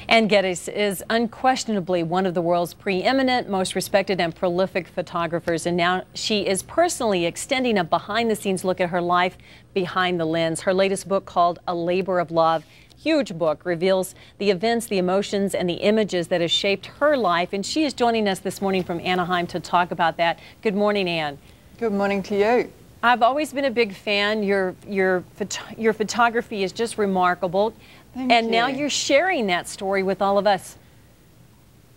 Ann Geddes is unquestionably one of the world's preeminent, most respected and prolific photographers, and now she is personally extending a behind-the-scenes look at her life behind the lens. Her latest book, called A Labor of Love, huge book, reveals the events, the emotions, and the images that have shaped her life, and she is joining us this morning from Anaheim to talk about that. Good morning, Ann. Good morning to you. I've always been a big fan. Your photography is just remarkable. Thank and you. Now you're sharing that story with all of us.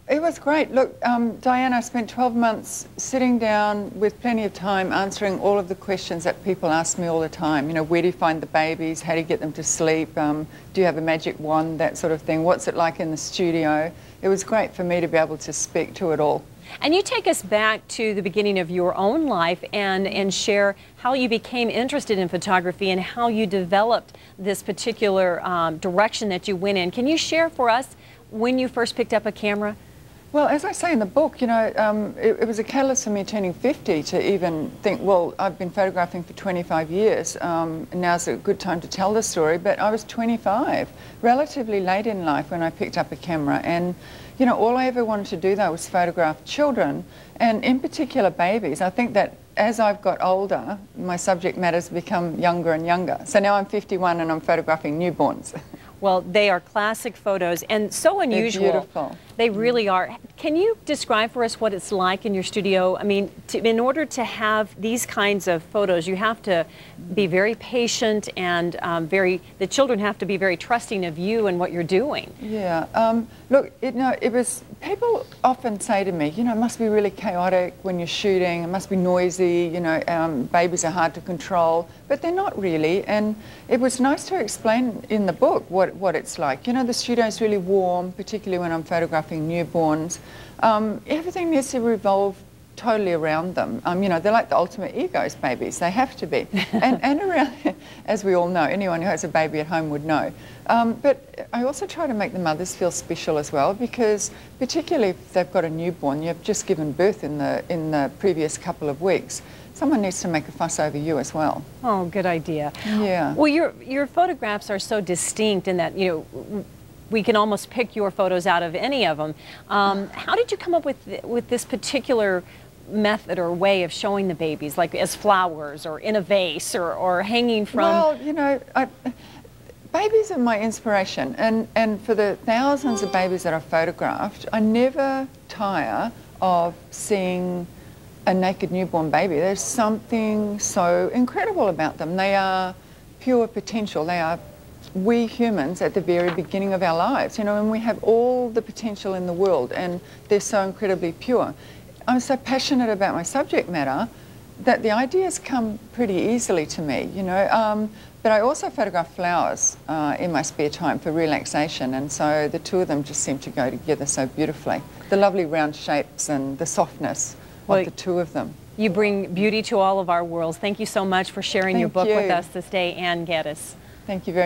It was great. Look, Diana, I spent 12 months sitting down with plenty of time answering all of the questions that people ask me all the time. You know, where do you find the babies? How do you get them to sleep? Do you have a magic wand? That sort of thing. What's it like in the studio? It was great for me to be able to speak to it all. And you take us back to the beginning of your own life and share how you became interested in photography and how you developed this particular direction that you went in. Can you share for us when you first picked up a camera? Well, as I say in the book, you know, it was a catalyst for me turning 50 to even think, well, I've been photographing for 25 years. Now's a good time to tell the story. But I was 25, relatively late in life, when I picked up a camera. And, you know, all I ever wanted to do, though, was photograph children, and in particular babies. I think that as I've got older, my subject matter's become younger and younger. So now I'm 51 and I'm photographing newborns. Well, they are classic photos and so unusual. They're beautiful. They really are. Can you describe for us what it's like in your studio? I mean, in order to have these kinds of photos, you have to be very patient and the children have to be very trusting of you and what you're doing. Yeah. Look, people often say to me, you know, it must be really chaotic when you're shooting, it must be noisy, you know, babies are hard to control, but they're not really. And it was nice to explain in the book what it's like. You know, the studio is really warm, particularly when I'm photographing newborns. Everything needs to revolve totally around them. You know, they're like the ultimate egos, babies. They have to be. and around, as we all know, anyone who has a baby at home would know. But I also try to make the mothers feel special as well, because particularly if they've got a newborn, you've just given birth in the previous couple of weeks, someone needs to make a fuss over you as well. Oh, good idea. Yeah. Well, your photographs are so distinct in that, you know, we can almost pick your photos out of any of them. How did you come up with this particular method or way of showing the babies, like as flowers or in a vase or hanging from? Well, you know, babies are my inspiration, and for the thousands of babies that I've photographed, I never tire of seeing a naked newborn baby. There's something so incredible about them. They are pure potential. They are we humans at the very beginning of our lives, you know, and we have all the potential in the world, and they're so incredibly pure. I'm so passionate about my subject matter that the ideas come pretty easily to me, you know. But I also photograph flowers in my spare time for relaxation, and so the two of them just seem to go together so beautifully. The lovely round shapes and the softness of the two of them. You bring beauty to all of our worlds. Thank you so much for sharing your book with us this day, Ann Geddes. Thank you very much.